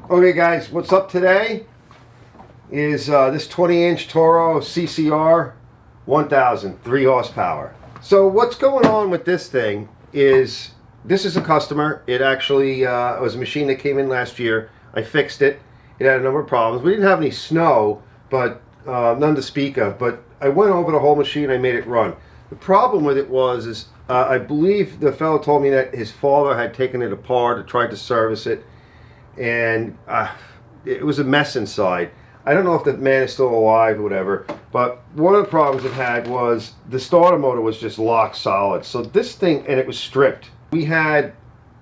Okay guys, what's up today is this 20-inch Toro CCR 1000, 3 horsepower. So what's going on with this thing is, this is a customer. It actually was a machine that came in last year. I fixed it. It had a number of problems. We didn't have any snow, but none to speak of. But I went over the whole machine. I made it run. The problem with it was I believe the fellow told me that his father had taken it apart or tried to service it, and it was a mess inside. I don't know if the man is still alive or whatever, but one of the problems it had was the starter motor was just locked solid. So this thing, and it was stripped. We had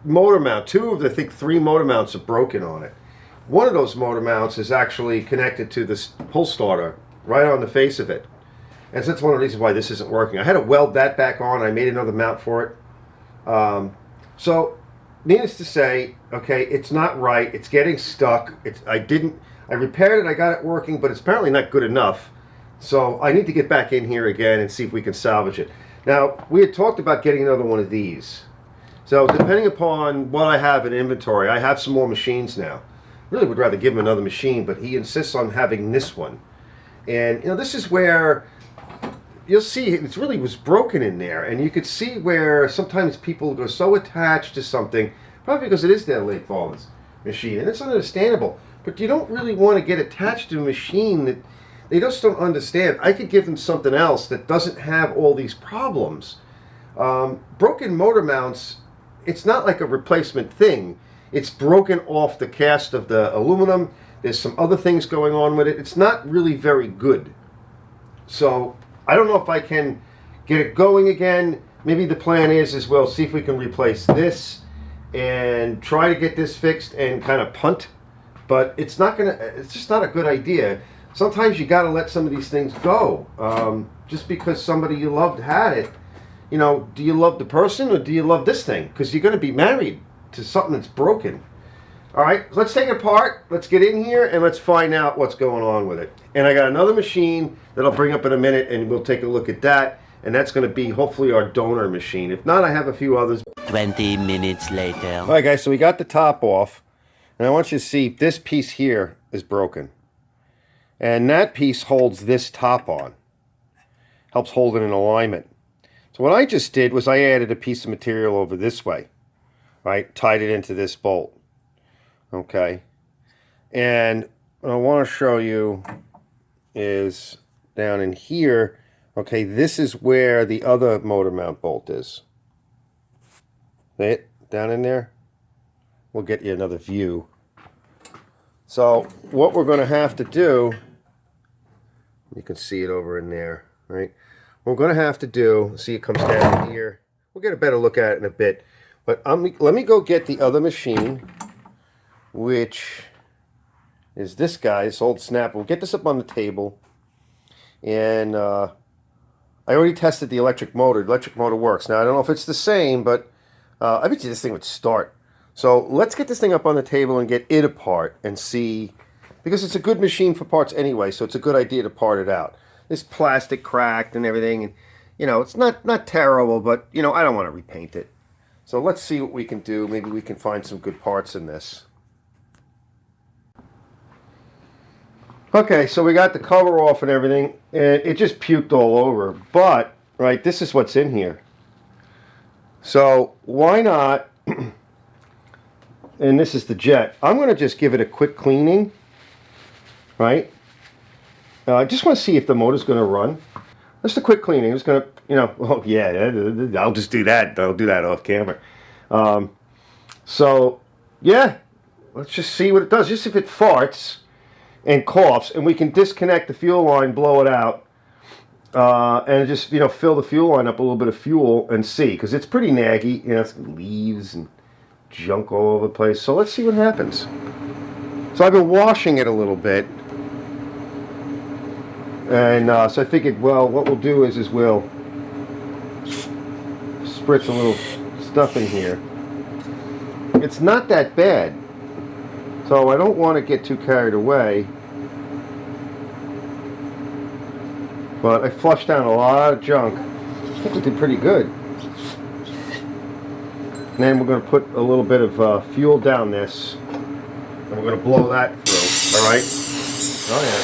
motor mount, two of the, I think 3 motor mounts are broken on it. One of those motor mounts is actually connected to this pull starter right on the face of it. And so that's one of the reasons why this isn't working. I had to weld that back on. I made another mount for it. So needless to say, okay, it's not right. It's getting stuck. I repaired it. I got it working, but it's apparently not good enough. So I need to get back in here again and see if we can salvage it. Now, we had talked about getting another one of these. So depending upon what I have in inventory, I have some more machines now. Really would rather give him another machine, but he insists on having this one. And, you know, this is where you'll see it really was broken in there, and you could see where sometimes people go so attached to something, probably because it is their late father's machine, and it's understandable. But you don't really want to get attached to a machine that they just don't understand. I could give them something else that doesn't have all these problems. Broken motor mounts, it's not like a replacement thing. It's broken off the cast of the aluminum. There's some other things going on with it. It's not really very good. So I don't know if I can get it going again. Maybe the plan is we'll see if we can replace this and try to get this fixed and kind of punt. But it's just not a good idea. Sometimes you got to let some of these things go. Just because somebody you loved had it, you know, do you love the person or do you love this thing? Because you're going to be married to something that's broken. All right, let's take it apart. Let's get in here and let's find out what's going on with it. And I got another machine that I'll bring up in a minute, and we'll take a look at that. And that's going to be hopefully our donor machine. If not, I have a few others. 20 minutes later. All right, guys, so we got the top off. And I want you to see this piece here is broken. And that piece holds this top on. Helps hold it in alignment. So what I just did was I added a piece of material over this way. Right? Tied it into this bolt. Okay. And what I want to show you is down in here. Okay, this is where the other motor mount bolt is. See it? Down in there? We'll get you another view. So what we're going to have to do, you can see it over in there, right? What we're going to have to do, see it comes down here. We'll get a better look at it in a bit. But let me go get the other machine, which is this guy, this old snap. We'll get this up on the table. And I already tested the electric motor. The electric motor works. Now, I don't know if it's the same, but I bet you this thing would start. So let's get this thing up on the table and get it apart and see, because it's a good machine for parts anyway, so it's a good idea to part it out. This plastic cracked and everything, and you know, it's not terrible, but you know, I don't want to repaint it. So let's see what we can do. Maybe we can find some good parts in this. Okay, so we got the cover off and everything, and it just puked all over. But, right, this is what's in here. So why not, and this is the jet. I'm going to just give it a quick cleaning, right? I just want to see if the motor's going to run. Just a quick cleaning. I'm just going to, you know, oh yeah, I'll just do that. I'll do that off camera. So, yeah, let's just see what it does. Just if it farts and coughs, and we can disconnect the fuel line, blow it out, and just, you know, fill the fuel line up a little bit of fuel and see, because it's pretty naggy. You know, it's leaves and junk all over the place. So let's see what happens. So I've been washing it a little bit. And so I figured, well, what we'll do is we'll spritz a little stuff in here. It's not that bad. So I don't want to get too carried away. But I flushed down a lot of junk. I think we did pretty good. And then we're going to put a little bit of fuel down this. And we're going to blow that through, all right? Oh, yeah.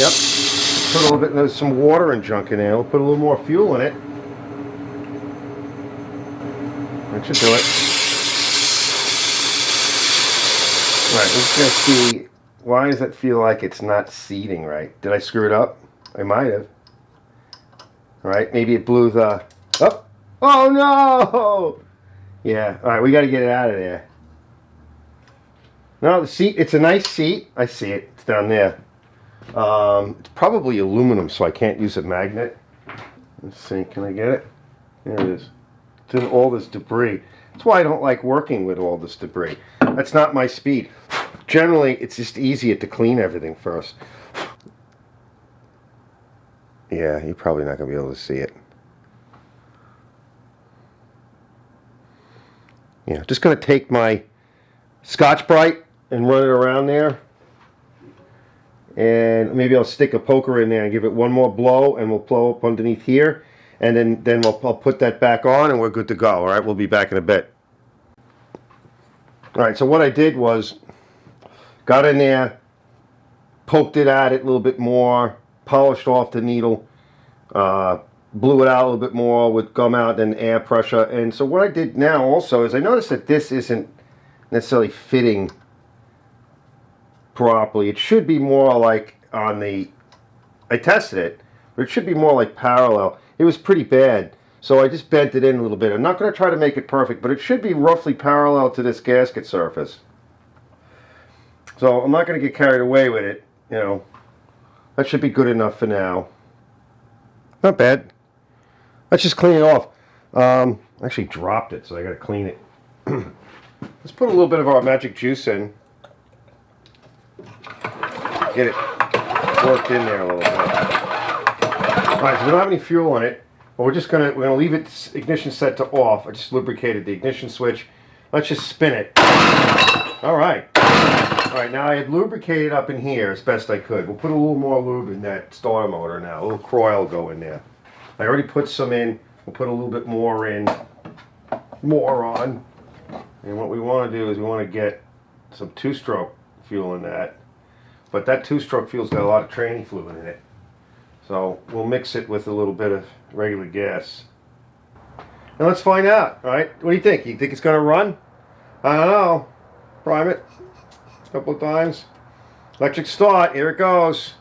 Yep. Put a little bit, there's some water and junk in there. We'll put a little more fuel in it. That should do it. All right, let's just see. Why does it feel like it's not seating right? Did I screw it up? I might have. All right, maybe it blew the... Oh! Oh, no! Yeah, all right, we got to get it out of there. No, the seat, it's a nice seat. I see it. It's down there. It's probably aluminum, so I can't use a magnet. Let's see, can I get it? There it is. It's in all this debris. That's why I don't like working with all this debris. That's not my speed. Generally, it's just easier to clean everything first. Yeah, you're probably not going to be able to see it. Yeah, just going to take my Scotch-Brite and run it around there. And maybe I'll stick a poker in there and give it one more blow, and we'll blow up underneath here. And then I'll put that back on, and we're good to go. All right, we'll be back in a bit. All right, so what I did was got in there, poked it at it a little bit more, polished off the needle, blew it out a little bit more with gum out and air pressure. And so what I did now also is I noticed that this isn't necessarily fitting properly. It should be more like on the, I tested it, but it should be more like parallel. It was pretty bad, so I just bent it in a little bit. I'm not going to try to make it perfect, but it should be roughly parallel to this gasket surface. So I'm not going to get carried away with it, you know. That should be good enough for now. Not bad. Let's just clean it off. I actually dropped it, so I got to clean it. Let's put a little bit of our magic juice in. Get it worked in there a little bit. All right, so we don't have any fuel in it, but we're gonna leave it ignition set to off. I just lubricated the ignition switch. Let's just spin it. All right. All right, now I had lubricated up in here as best I could. We'll put a little more lube in that starter motor now. A little coil will go in there. I already put some in. We'll put a little bit more in. More on. And what we want to do is we want to get some two-stroke fuel in that. But that two-stroke fuel's got a lot of training fluid in it. So we'll mix it with a little bit of regular gas. And let's find out, all right? What do you think? You think it's going to run? I don't know. Prime it a couple of times. Electric start. Here it goes.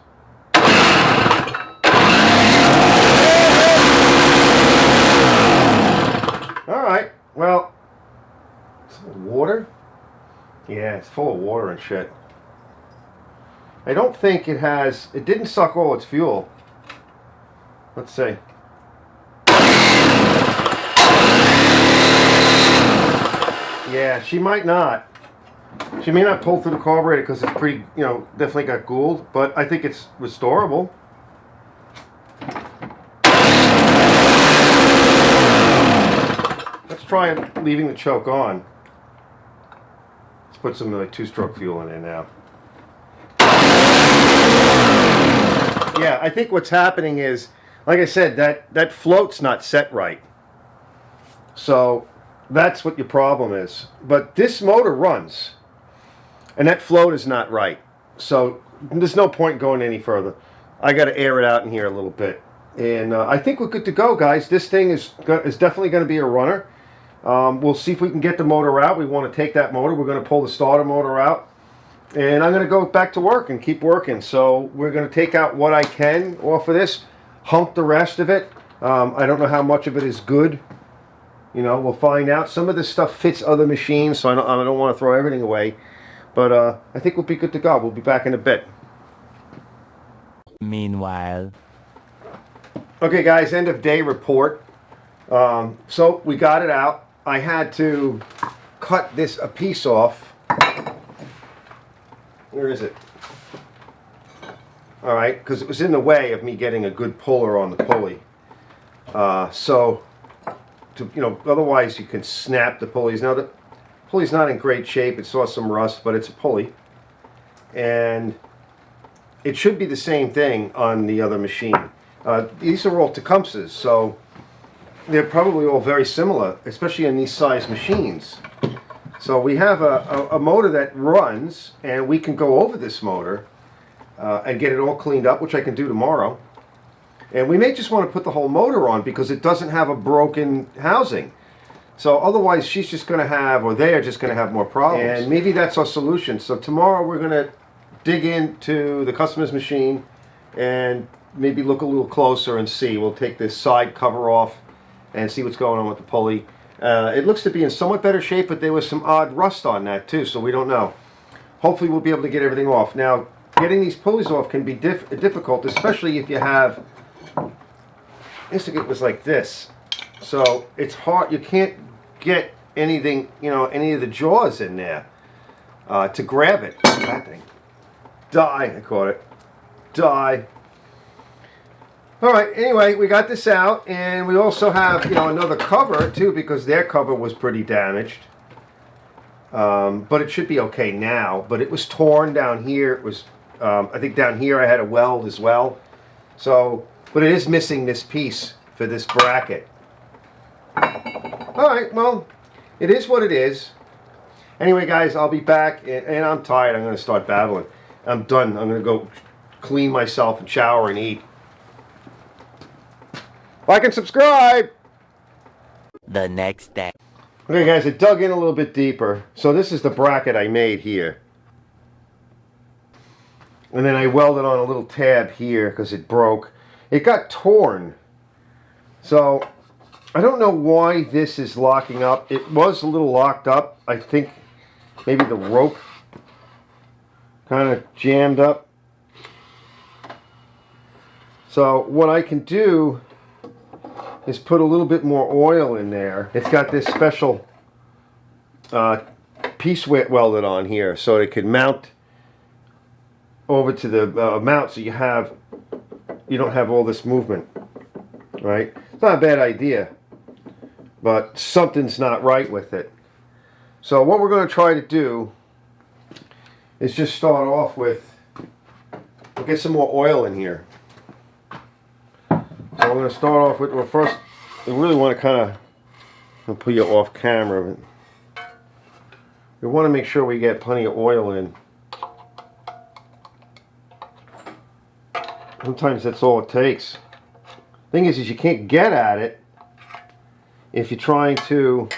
All right. Well, water? Yeah, it's full of water and shit. I don't think it didn't suck all its fuel. Let's see. Yeah, she might not. She may not pull through the carburetor because it's pretty, you know, definitely got gooled, but I think it's restorable. Let's try leaving the choke on. Let's put some two-stroke fuel in there now. Yeah, I think what's happening is, like I said, that float's not set right. So that's what your problem is. But this motor runs, and that float is not right. So there's no point going any further. I got to air it out in here a little bit. And I think we're good to go, guys. This thing is definitely going to be a runner. We'll see if we can get the motor out. We want to take that motor. We're going to pull the starter motor out. And I'm going to go back to work and keep working. So we're going to take out what I can off of this, hump the rest of it. I don't know how much of it is good. You know, we'll find out. Some of this stuff fits other machines, so I don't want to throw everything away. But I think we'll be good to go. We'll be back in a bit. Meanwhile. Okay, guys, end of day report. So we got it out. I had to cut a piece off. Where is it? All right, because it was in the way of me getting a good puller on the pulley. Otherwise you can snap the pulleys. Now the pulley's not in great shape. It saw some rust, but it's a pulley. And it should be the same thing on the other machine. These are all Tecumsehs, so they're probably all very similar, especially in these size machines. So we have a motor that runs, and we can go over this motor and get it all cleaned up, which I can do tomorrow. And we may just want to put the whole motor on because it doesn't have a broken housing. So otherwise she's just going to have, or they are just going to have more problems. And maybe that's our solution. So tomorrow we're going to dig into the customer's machine and maybe look a little closer and see. We'll take this side cover off and see what's going on with the pulley. It looks to be in somewhat better shape, but there was some odd rust on that too, so we don't know. Hopefully we'll be able to get everything off. Now, getting these pulleys off can be difficult, especially if you have, it was like this. So it's hard, you can't get anything, any of the jaws in there to grab it. That thing. Die, I caught it. Die. All right, anyway, we got this out, and we also have, another cover, too, because their cover was pretty damaged. But it should be okay now. But it was torn down here. It was, I think down here I had a weld as well. So, but it is missing this piece for this bracket. All right, well, it is what it is. Anyway, guys, I'll be back, and I'm tired. I'm going to start babbling. I'm done. I'm going to go clean myself and shower and eat. Like and subscribe! The next day. Okay, guys, I dug in a little bit deeper. So this is the bracket I made here. And then I welded on a little tab here because it broke. It got torn. So I don't know why this is locking up. It was a little locked up. I think maybe the rope kind of jammed up. So what I can do is put a little bit more oil in there. It's got this special piece welded on here so it could mount over to the mount, so you don't have all this movement, right? It's not a bad idea, but something's not right with it. So what we're going to try to do is just start off with, we'll get some more oil in here. So we're going to start off with, well, first, we really want to kind of, I'll put you off camera. We want to make sure we get plenty of oil in. Sometimes that's all it takes. Thing is you can't get at it if you're trying to,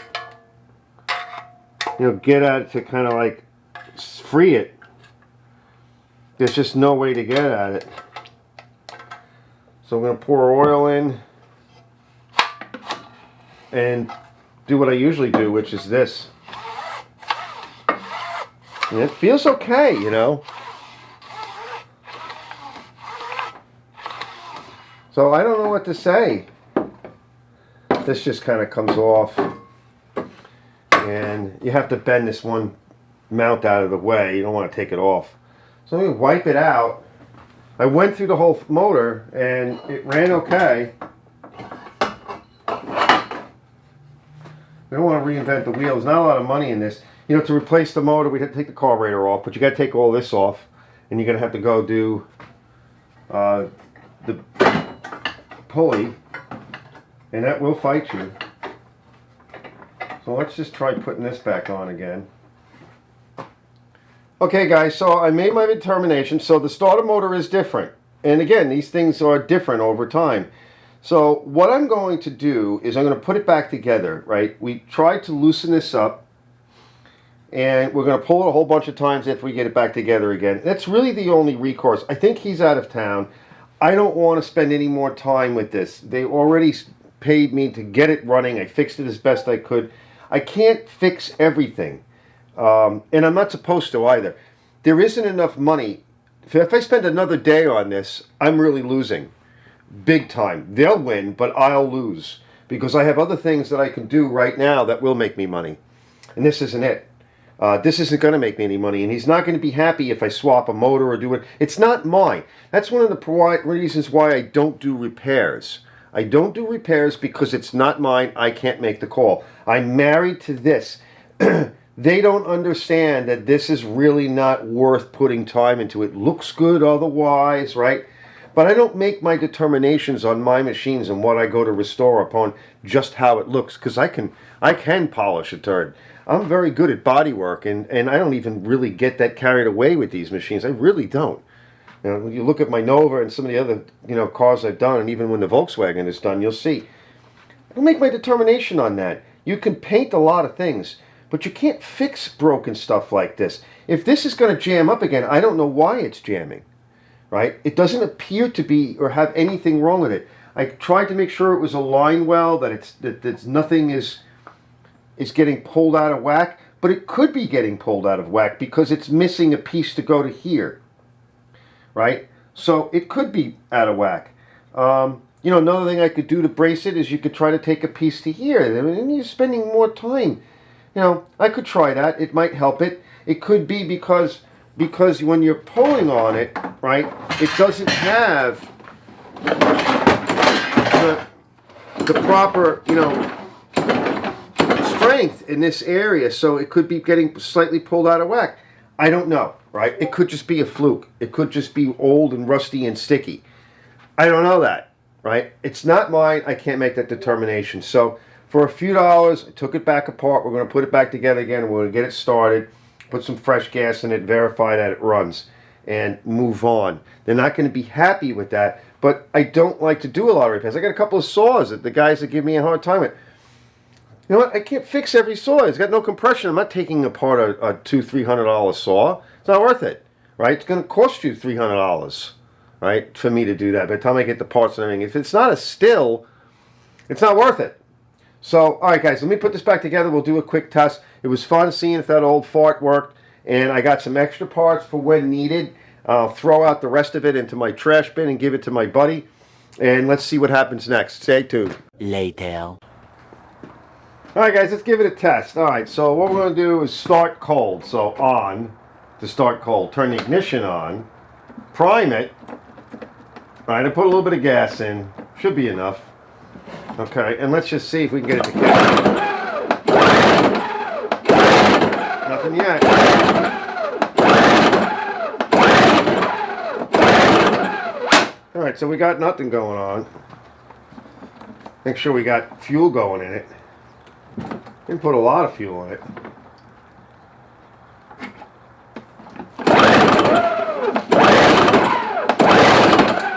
get at it to kind of like free it. There's just no way to get at it. So I'm going to pour oil in and do what I usually do, which is this. And it feels okay, So I don't know what to say. This just kind of comes off. And you have to bend this one mount out of the way. You don't want to take it off. So I'm going to wipe it out. I went through the whole motor and it ran okay. We don't want to reinvent the wheel. There's not a lot of money in this. To replace the motor, we'd have to take the carburetor off, but you got to take all this off, and you're going to have to go do the pulley, and that will fight you. So let's just try putting this back on again. Okay, guys, so I made my determination. So the starter motor is different. And again, these things are different over time. So what I'm going to do is I'm going to put it back together, right? We tried to loosen this up, and we're going to pull it a whole bunch of times after we get it back together again. That's really the only recourse. I think he's out of town. I don't want to spend any more time with this. They already paid me to get it running. I fixed it as best I could. I can't fix everything. And I'm not supposed to either. There isn't enough money. If I spend another day on this, I'm really losing. Big time. They'll win, but I'll lose. Because I have other things that I can do right now that will make me money. And this isn't it. This isn't going to make me any money. And he's not going to be happy if I swap a motor or do it. It's not mine. That's one of the reasons why I don't do repairs. I don't do repairs because it's not mine. I can't make the call. I'm married to this. They don't understand that this is really not worth putting time into. It looks good otherwise, right? But I don't make my determinations on my machines and what I go to restore upon just how it looks, because I can polish a turd. I'm very good at body work, and I don't even really get that carried away with these machines. I really don't. You know, when you look at my Nova and some of the other, cars I've done, and even when the Volkswagen is done, you'll see. I'll make my determination on that. You can paint a lot of things, but you can't fix broken stuff like this. If this is going to jam up again, I don't know why it's jamming, right? It doesn't appear to be or have anything wrong with it. I tried to make sure it was aligned well, that nothing is getting pulled out of whack, but it could be getting pulled out of whack because it's missing a piece to go to here, right? So it could be out of whack. Another thing I could do to brace it is you could try to take a piece to here. I mean, you're spending more time. I could try that. It might help it. It could be because when you're pulling on it, right, it doesn't have the proper, strength in this area, so it could be getting slightly pulled out of whack. I don't know, right? It could just be a fluke. It could just be old and rusty and sticky. I don't know that, right? It's not mine. I can't make that determination. So for a few dollars, I took it back apart. We're going to put it back together again. We're going to get it started, put some fresh gas in it, verify that it runs, and move on. They're not going to be happy with that, but I don't like to do a lot of repairs. I got a couple of saws that the guys that give me a hard time with. You know what? I can't fix every saw. It's got no compression. I'm not taking apart a $200-$300 saw. It's not worth it, right? It's going to cost you $300, right, for me to do that. By the time I get the parts and everything, if it's not a still, it's not worth it. So, all right, guys, let me put this back together. We'll do a quick test. It was fun seeing if that old fart worked, and I got some extra parts for when needed. I'll throw out the rest of it into my trash bin and give it to my buddy, and let's see what happens next. Stay tuned. Later. Alright guys, let's give it a test. Alright, so what we're going to do is start cold. So on, to start cold. Turn the ignition on. Prime it. Alright, I put a little bit of gas in. Should be enough. Okay, and let's just see if we can get it to kick. Nothing yet. Alright, so we got nothing going on. Make sure we got fuel going in it. Didn't put a lot of fuel in it.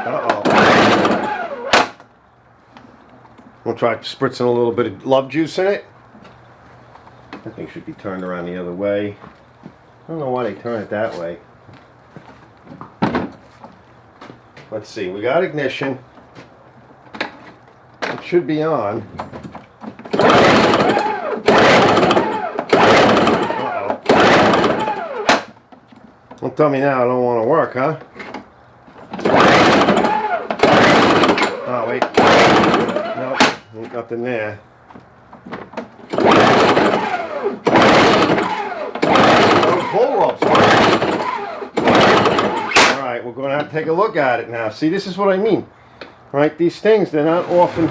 Uh-oh. We'll try spritzing a little bit of love juice in it. That thing should be turned around the other way. I don't know why they turn it that way. Let's see, we got ignition. It should be on. Don't tell me now I don't want to work, huh? Oh, wait. Nope, ain't nothing there. Those bull ropes. Alright, we're going to have to take a look at it now. See, this is what I mean. Right, these things, they're not often,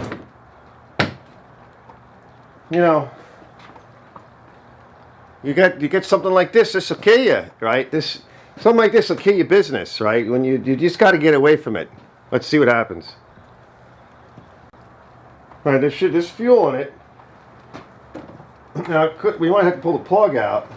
you get something like this will kill you, right? Something like this will kill your business, right? When you just got to get away from it. Let's see what happens. All right, there's fuel in it. Now we might have to pull the plug out.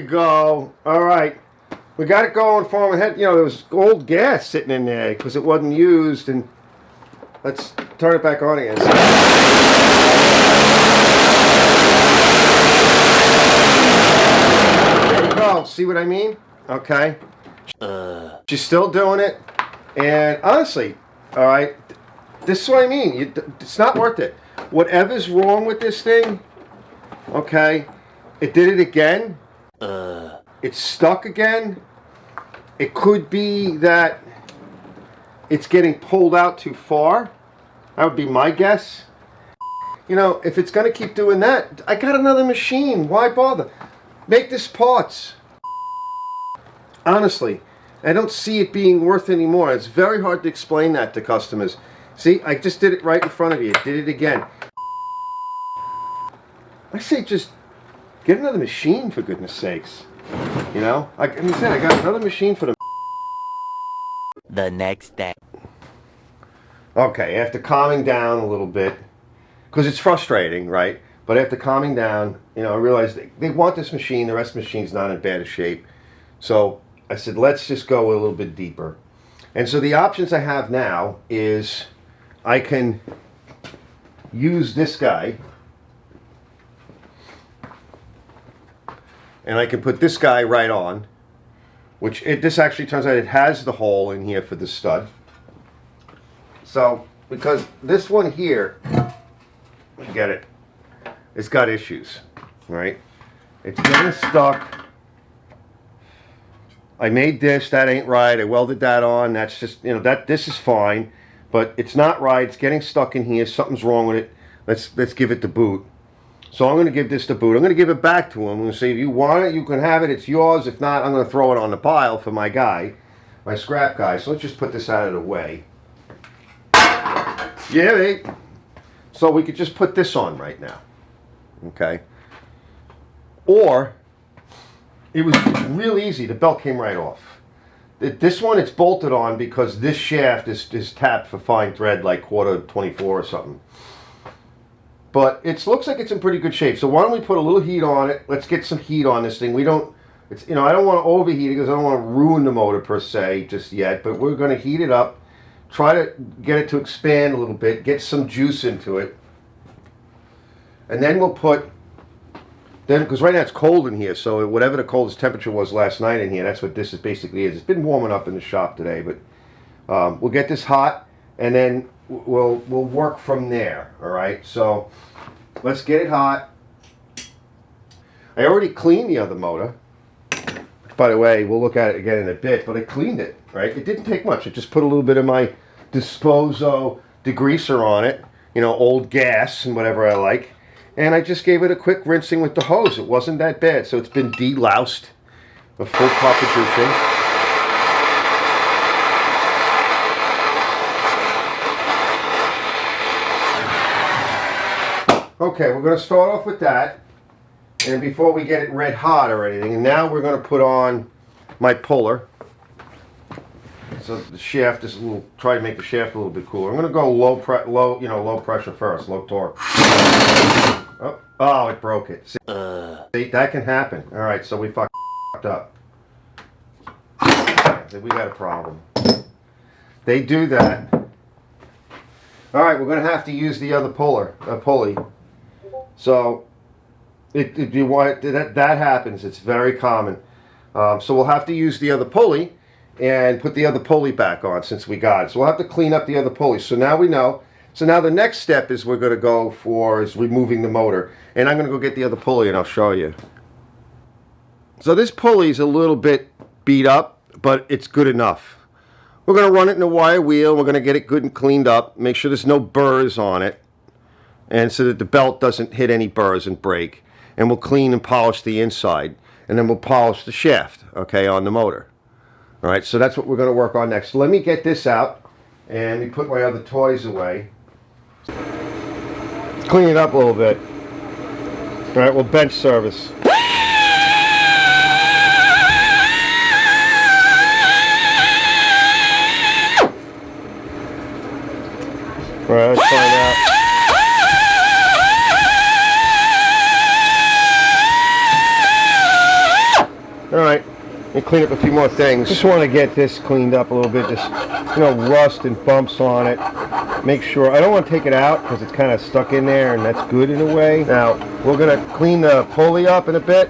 Go. All right, we got it going for him. There was old gas sitting in there because it wasn't used, and let's turn it back on again. There we go. See what I mean? Okay. She's still doing it, and honestly, all right, this is what I mean. It's not worth it. Whatever's wrong with this thing, okay, it did it again. It's stuck again. It could be that it's getting pulled out too far. That would be my guess. You know, if it's going to keep doing that, I got another machine. Why bother? Make this parts. Honestly, I don't see it being worth any more. It's very hard to explain that to customers. See, I just did it right in front of you. Did it again. I say just get another machine, for goodness sakes. You know, like I said, I got another machine for The next day. Okay, after calming down a little bit, because it's frustrating, right? But after calming down, you know, I realized they want this machine. The rest of the machine's not in bad shape. So I said, let's just go a little bit deeper. And so the options I have now is I can use this guy. And I can put this guy right on. This actually turns out it has the hole in here for the stud. So, because this one here, get it, it's got issues, right? It's getting stuck. I made this, that ain't right. I welded that on. That's just, you know, this is fine, but it's not right. It's getting stuck in here. Something's wrong with it. Let's give it the boot. So I'm going to give this the boot. I'm going to give it back to him. I'm going to say, if you want it, you can have it. It's yours. If not, I'm going to throw it on the pile for my guy, my scrap guy. So let's just put this out of the way. Yeah, mate. So we could just put this on right now. Okay. Or, it was real easy. The belt came right off. This one, it's bolted on because this shaft is tapped for fine thread, like quarter 24 or something. But it looks like it's in pretty good shape. So why don't we put a little heat on it? Let's get some heat on this thing. I don't want to overheat it because I don't want to ruin the motor per se just yet. But we're going to heat it up. Try to get it to expand a little bit. Get some juice into it. And then we'll put, because right now it's cold in here. So whatever the coldest temperature was last night in here, that's what this is basically is. It's been warming up in the shop today. But we'll get this hot. And then we'll work from there. All right. So let's get it hot. I already cleaned the other motor. By the way, we'll look at it again in a bit. But I cleaned it. Right. It didn't take much. I just put a little bit of my Disposo degreaser on it. You know, old gas and whatever I like. And I just gave it a quick rinsing with the hose. It wasn't that bad. So it's been deloused. A full carpentry. Okay, we're going to start off with that, and before we get it red hot or anything, and now we're going to put on my puller. So the shaft is try to make the shaft a little bit cooler. I'm going to go low pressure first, low torque. Oh, it broke it. See, that can happen. All right, so we fucked up. We got a problem. They do that. All right, we're going to have to use the other pulley. So, if you want that happens. It's very common. So we'll have to use the other pulley and put the other pulley back on since we got it. So we'll have to clean up the other pulley. So now we know. So now the next step is we're going to go for is removing the motor. And I'm going to go get the other pulley and I'll show you. So this pulley is a little bit beat up, but it's good enough. We're going to run it in a wire wheel. We're going to get it good and cleaned up. Make sure there's no burrs on it. And so that the belt doesn't hit any burrs and break. And we'll clean and polish the inside. And then we'll polish the shaft, okay, on the motor. All right, so that's what we're going to work on next. So let me get this out. And we put my other toys away. Clean it up a little bit. All right, we'll bench service. All right, let's find out. All right, let me clean up a few more things. Just want to get this cleaned up a little bit. Just, rust and bumps on it. Make sure, I don't want to take it out because it's kind of stuck in there, and that's good in a way. Now, we're going to clean the pulley up in a bit.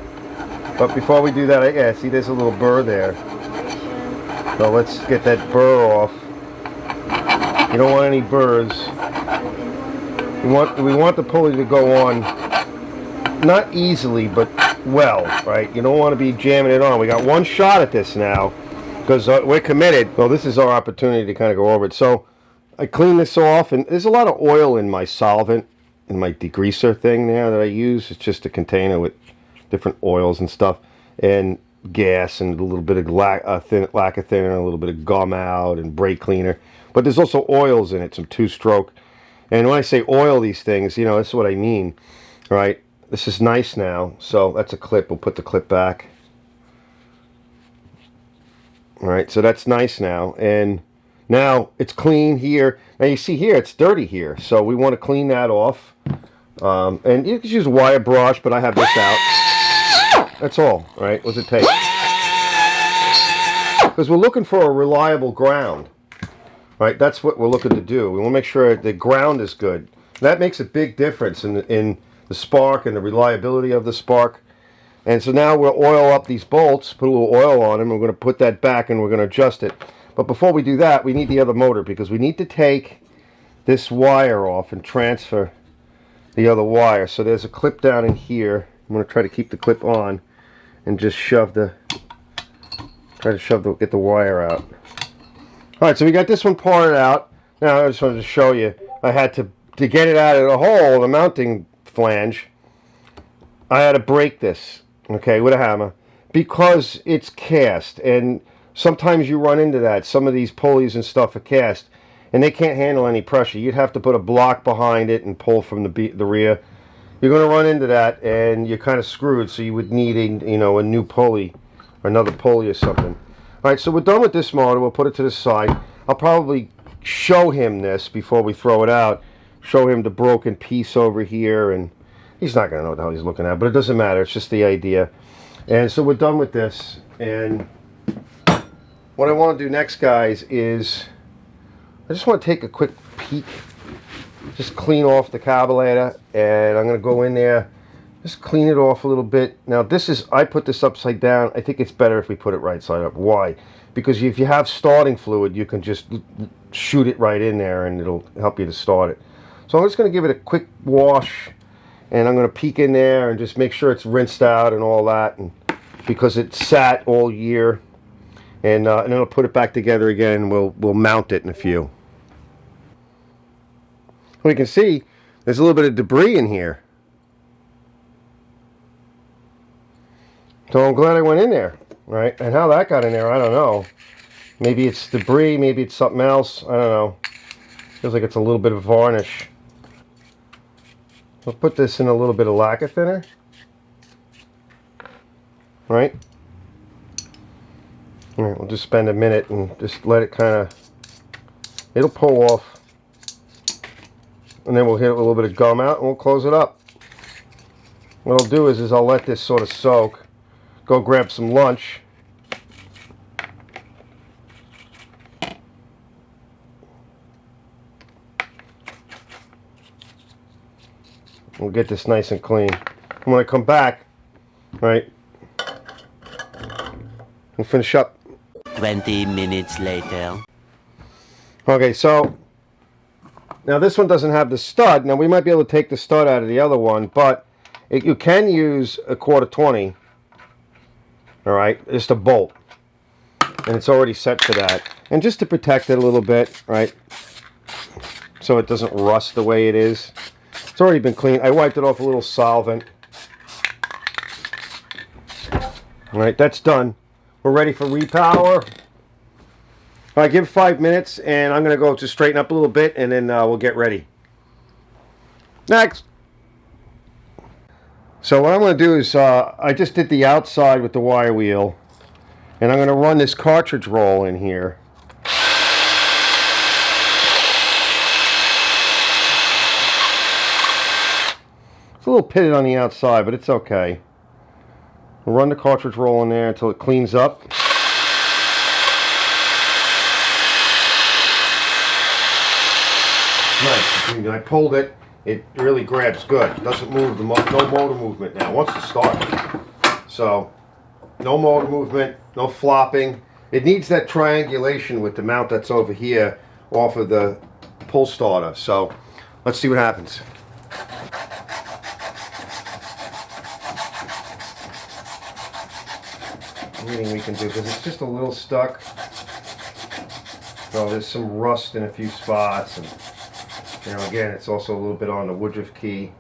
But before we do that, see there's a little burr there. So let's get that burr off. You don't want any burrs. We want the pulley to go on, not easily, but well, right? You don't want to be jamming it on. We got one shot at this now, because we're committed. Well, this is our opportunity to kind of go over it. So I clean this off, and there's a lot of oil in my solvent, in my degreaser thing there that I use. It's just a container with different oils and stuff, and gas, and a little bit of lacquer thinner, and a little bit of gum out, and brake cleaner. But there's also oils in it, some 2-stroke. And when I say oil these things, you know, that's what I mean, right? This is nice now. So that's a clip. We'll put the clip back. All right, so that's nice now. And now it's clean here. Now you see here, it's dirty here. So we want to clean that off. And you can use a wire brush, but I have this out. That's all right? What's it take? Because we're looking for a reliable ground. Right? That's what we're looking to do. We want to make sure the ground is good. That makes a big difference in the spark and the reliability of the spark. And so now we'll oil up these bolts, put a little oil on them. We're going to put that back and we're going to adjust it. But before we do that, we need the other motor, because we need to take this wire off and transfer the other wire. So there's a clip down in here. I'm going to try to keep the clip on and just get the wire out. Alright, so we got this one parted out. Now I just wanted to show you, I had to get it out of the hole, the mounting flange, I had to break this, okay, with a hammer, because it's cast, and sometimes you run into that. Some of these pulleys and stuff are cast, and they can't handle any pressure. You'd have to put a block behind it and pull from the rear. You're going to run into that, and you're kind of screwed, so you would need a new pulley, or another pulley or something. Alright, so we're done with this motor. We'll put it to the side. I'll probably show him this before we throw it out. Show him the broken piece over here, and he's not going to know what the hell he's looking at, but it doesn't matter. It's just the idea. And so we're done with this. And what I want to do next, guys, is I just want to take a quick peek. Just clean off the carburetor, and I'm going to go in there, just clean it off a little bit. Now I put this upside down. I think it's better if we put it right side up. Why? Because if you have starting fluid, you can just shoot it right in there and it'll help you to start it. So I'm just going to give it a quick wash, and I'm going to peek in there and just make sure it's rinsed out and all that, and because it sat all year. And then I'll put it back together again, and we'll mount it in a few. Well, you can see there's a little bit of debris in here. So I'm glad I went in there, right? And how that got in there, I don't know. Maybe it's debris, maybe it's something else. I don't know. Feels like it's a little bit of varnish. I'll put this in a little bit of lacquer thinner. Right? All right, we'll just spend a minute and just let it kind of, it'll pull off. And then we'll hit it with a little bit of gum out and we'll close it up. What I'll do is I'll let this sort of soak. Go grab some lunch. We'll get this nice and clean. And when I come back, right, we'll finish up. 20 minutes later. Okay, so now this one doesn't have the stud. Now we might be able to take the stud out of the other one, but you can use a 1/4-20. All right, just a bolt, and it's already set for that. And just to protect it a little bit, right, so it doesn't rust the way it is. It's already been cleaned. I wiped it off a little solvent. All right, that's done. We're ready for repower. All right, give it 5 minutes, and I'm going to go to straighten up a little bit, and then we'll get ready. Next. So what I'm going to do is, I just did the outside with the wire wheel, and I'm going to run this cartridge roll in here. It's a little pitted on the outside, but it's okay. We'll run the cartridge roll in there until it cleans up. Nice. I pulled it. It really grabs good. It doesn't move, no motor movement now. It wants to start. So, no motor movement, no flopping. It needs that triangulation with the mount that's over here off of the pull starter. So, let's see what happens. anything we can do because it's just a little stuck. So there's some rust in a few spots, and again, it's also a little bit on the Woodruff key.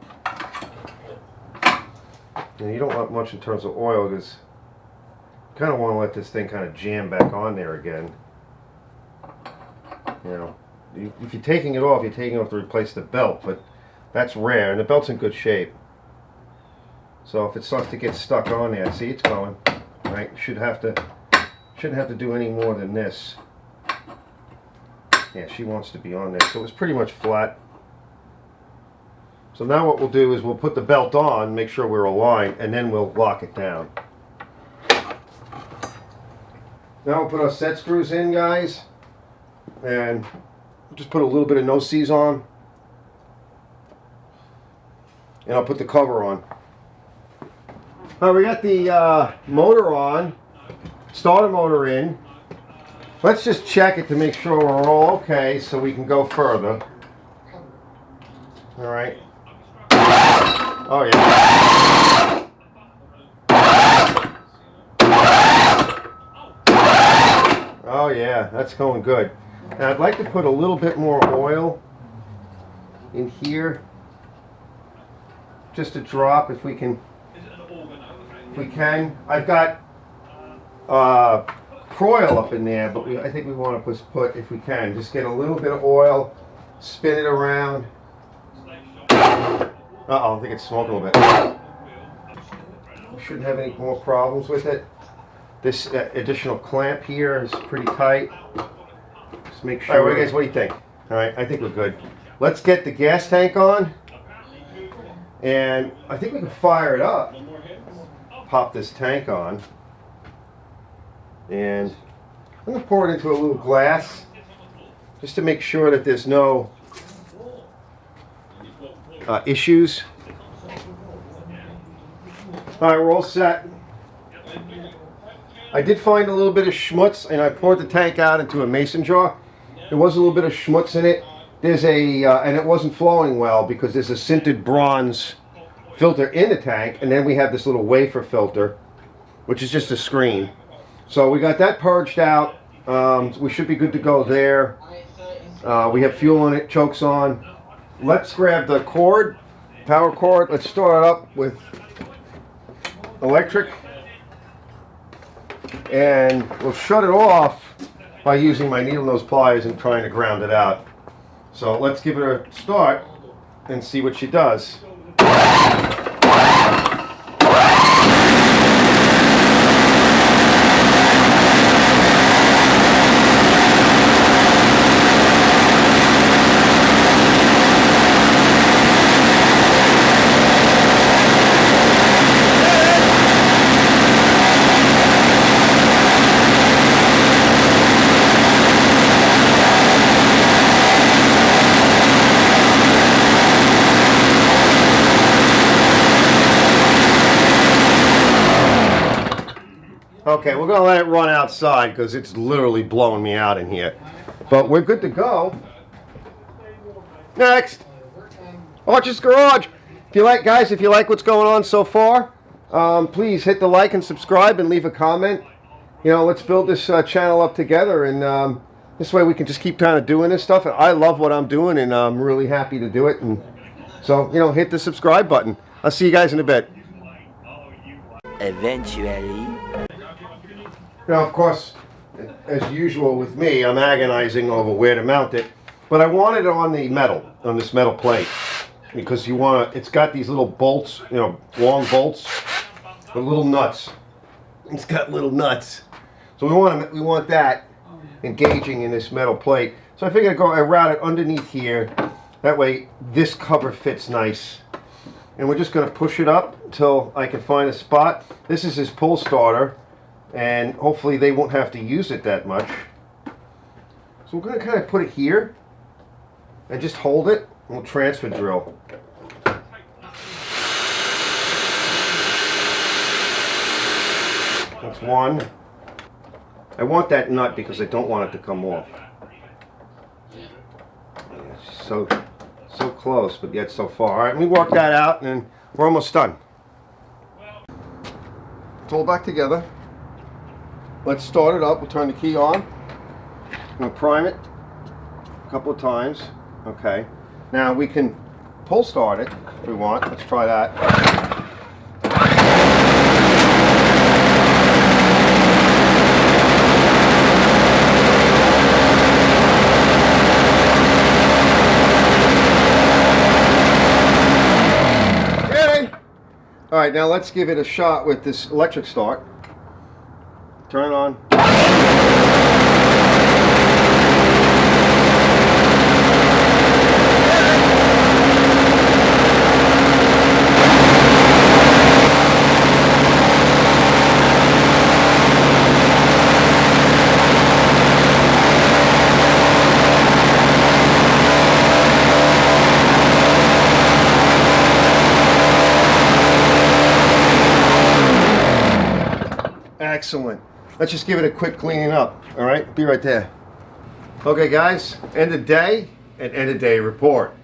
And you don't want much in terms of oil because you kind of want to let this thing kind of jam back on there again. If you're taking it off, you're taking it off to replace the belt, but that's rare, and the belt's in good shape. So if it starts to get stuck on there, see, it's going. Right? Shouldn't have to do any more than this. Yeah, she wants to be on there. So it's pretty much flat. So now what we'll do is we'll put the belt on, make sure we're aligned, and then we'll lock it down. Now we'll put our set screws in, guys, and just put a little bit of no-sees on, and I'll put the cover on. All right, we got the motor on, starter motor in. Let's just check it to make sure we're all okay so we can go further. All right. Oh yeah. Oh yeah, that's going good. Now I'd like to put a little bit more oil in here. Just a drop if we can. I've got Croil up in there, but I think we want to put, if we can, just get a little bit of oil, spin it around. Uh-oh, I think it's smoking a little bit. We shouldn't have any more problems with it. This additional clamp here is pretty tight. Just make sure. All right, guys, what do you think? All right, I think we're good. Let's get the gas tank on, and I think we can fire it up. Pop this tank on, and I'm going to pour it into a little glass just to make sure that there's no issues. Alright, we're all set. I did find a little bit of schmutz, and I poured the tank out into a mason jar. There was a little bit of schmutz in it. There's and it wasn't flowing well because there's a sintered bronze filter in the tank, and then we have this little wafer filter, which is just a screen. So we got that purged out. We should be good to go there. We have fuel in it, chokes on. Let's grab the cord, power cord. Let's start it up with electric, and we'll shut it off by using my needle nose pliers and trying to ground it out. So let's give it a start and see what she does. Okay, we're going to let it run outside because it's literally blowing me out in here. But we're good to go. Next, Arch's Garage. If you like, guys, if you like what's going on so far, please hit the like and subscribe and leave a comment. Let's build this channel up together, and this way we can just keep kind of doing this stuff. I love what I'm doing, and I'm really happy to do it. And so, hit the subscribe button. I'll see you guys in a bit. Eventually. Now, of course, as usual with me, I'm agonizing over where to mount it, but I want it on the metal, on this metal plate, because it's got these little bolts, long bolts with little nuts. It's got little nuts. So we want that engaging in this metal plate. So I figured I route it underneath here. That way this cover fits nice. And we're just going to push it up until I can find a spot. This is his pull starter, and hopefully they won't have to use it that much. So we're going to kind of put it here and just hold it, and we'll transfer drill. That's one. I want that nut because I don't want it to come off. So close, but yet so far. All right, let me work that out, and then we're almost done. It's all back together. let's start it up. We'll turn the key on. We'll prime it a couple of times. Okay. Now we can pull start it if we want. Let's try that. All right, now let's give it a shot with this electric start. Turn it on. Excellent. Let's just give it a quick cleaning up. All right, be right there. Okay, guys, end of day and end of day report.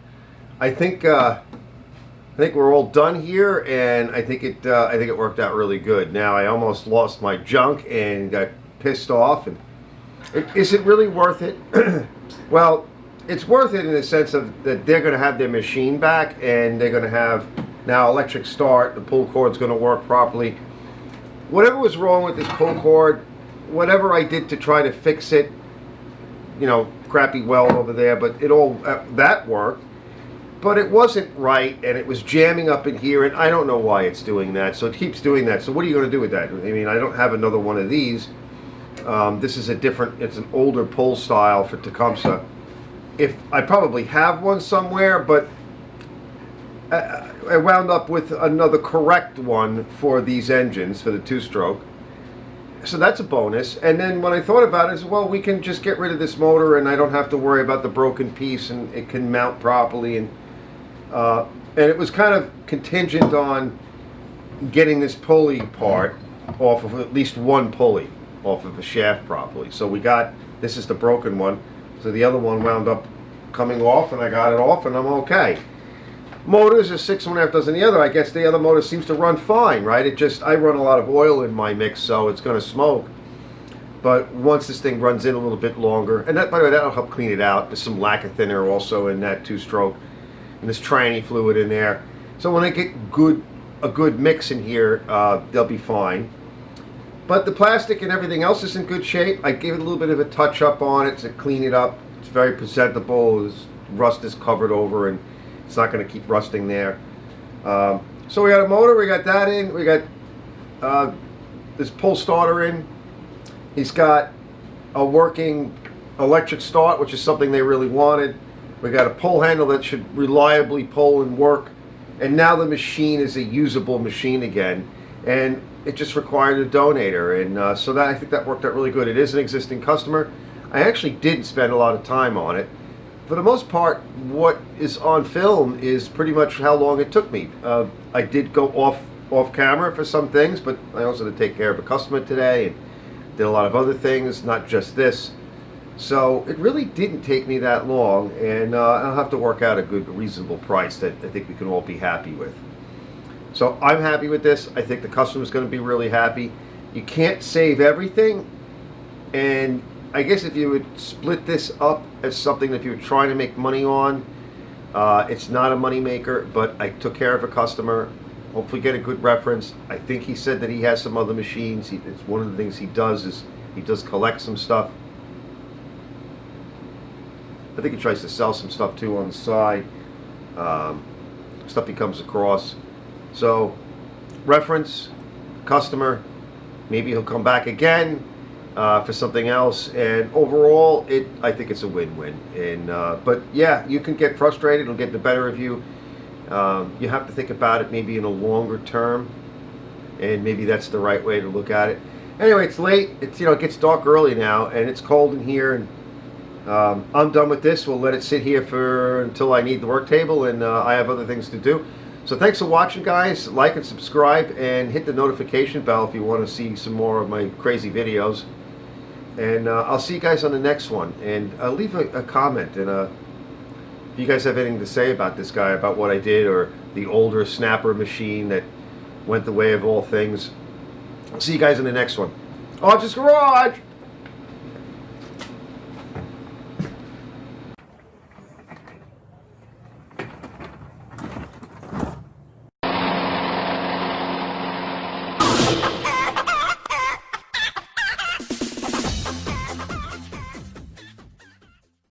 I think we're all done here, and I think it worked out really good. Now I almost lost my junk and got pissed off. And is it really worth it? Well, it's worth it in the sense of that they're going to have their machine back, and they're going to have now electric start. The pull cord's going to work properly. Whatever was wrong with this pull cord, whatever I did to try to fix it, you know, crappy weld over there, but it all, that worked. But it wasn't right, and it was jamming up in here, and I don't know why it's doing that. So it keeps doing that. So what are you going to do with that? I mean, I don't have another one of these. This is a different, it's an older pull style for Tecumseh. If I probably have one somewhere, but I wound up with another correct one for these engines, for the two-stroke. So that's a bonus. And then when I thought about it, I said, well, we can just get rid of this motor, and I don't have to worry about the broken piece, and it can mount properly. And it was kind of contingent on getting this pulley part off of at least one pulley off of the shaft properly. So we got, this is the broken one. So the other one wound up coming off, and I got it off, and I'm okay. Motors are 6.5 dozen the other. I guess the other motor seems to run fine, right? It just, I run a lot of oil in my mix, so it's going to smoke. But once this thing runs in a little bit longer, and that, by the way, that'll help clean it out. There's some lacquer thinner also in that two-stroke, and there's tranny fluid in there. So when I get a good mix in here, they'll be fine. But the plastic and everything else is in good shape. I gave it a little bit of a touch-up on it to clean it up. It's very presentable. This rust is covered over, and it's not going to keep rusting there. So we got a motor, we got that in, we got this pull starter in. He's got a working electric start, which is something they really wanted. We got a pull handle that should reliably pull and work. And now the machine is a usable machine again. And it just required a donator. And so that, I think that worked out really good. It is an existing customer. I actually didn't spend a lot of time on it. For the most part, what is on film is pretty much how long it took me. I did go off camera for some things, but I also had to take care of a customer today and did a lot of other things, not just this. So it really didn't take me that long, and I'll have to work out a good, reasonable price that I think we can all be happy with. So I'm happy with this. I think the customer's going to be really happy. You can't save everything, and I guess if you would split this up as something that you're trying to make money on, it's not a money maker, but I took care of a customer. Hopefully get a good reference. I think he said that he has some other machines. It's one of the things he does is he does collect some stuff. I think he tries to sell some stuff too on the side. Stuff he comes across. So reference, customer, maybe he'll come back again. For something else, and overall I think it's a win-win. And but yeah, you can get frustrated, it'll get the better of you. You have to think about it maybe in a longer term, and maybe that's the right way to look at it. Anyway, it's late, it's, you know, it gets dark early now, and it's cold in here, and I'm done with this. We'll let it sit here for until I need the work table, and I have other things to do. So thanks for watching, guys. Like and subscribe, and hit the notification bell if you want to see some more of my crazy videos. And I'll see you guys on the next one. And leave a comment. And if you guys have anything to say about this guy, about what I did, or the older snapper machine that went the way of all things. I'll see you guys in the next one. Arch's Garage.